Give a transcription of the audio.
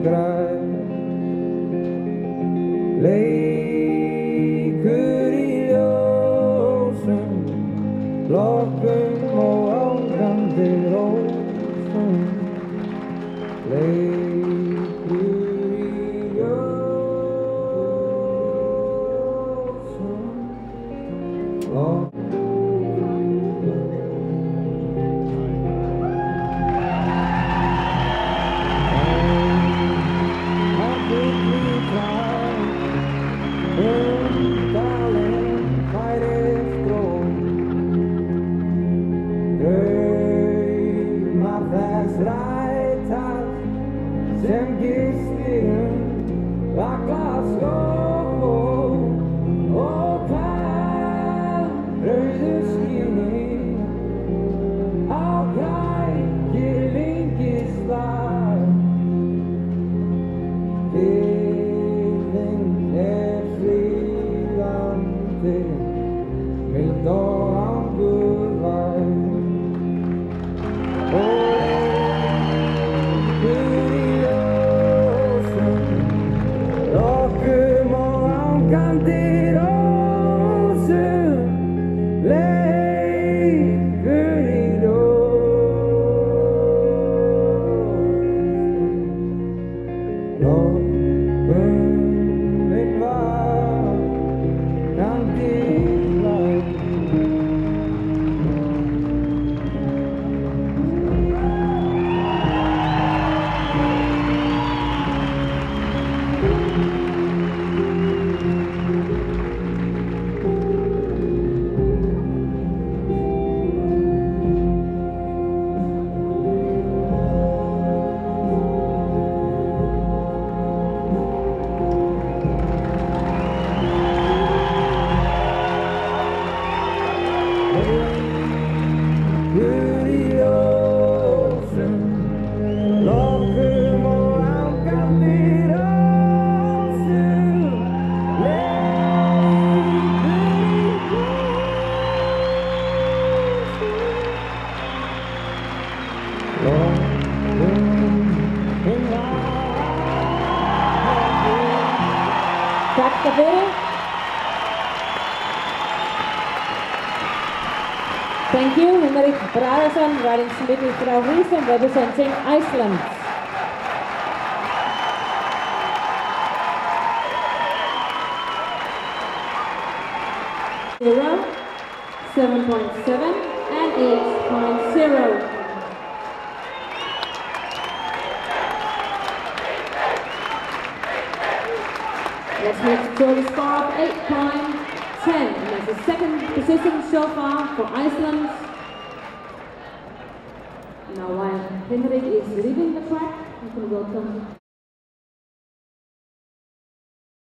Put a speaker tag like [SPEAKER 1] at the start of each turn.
[SPEAKER 1] græn, leikur í ljósum, lokum og ángandi rósum, leikur í ljósum, lokum. Draumar þess rætast sem gistir vakla skó og hvað rauðu skíni á krækir lengislag. Kyrrðin svífandi, mild og angurvær. Lokum og ángandi rósum, leikur í ljósum, lokunin var kandílar.
[SPEAKER 2] Tack för det. Thank you, Henrik Bragason, riding Smithly Frávison, representing Iceland. Zero, 7.7 and 8.0. Let's move to the score of 8.10. And that's the second position so far for Iceland. Now while Henrik is leaving the track, you can welcome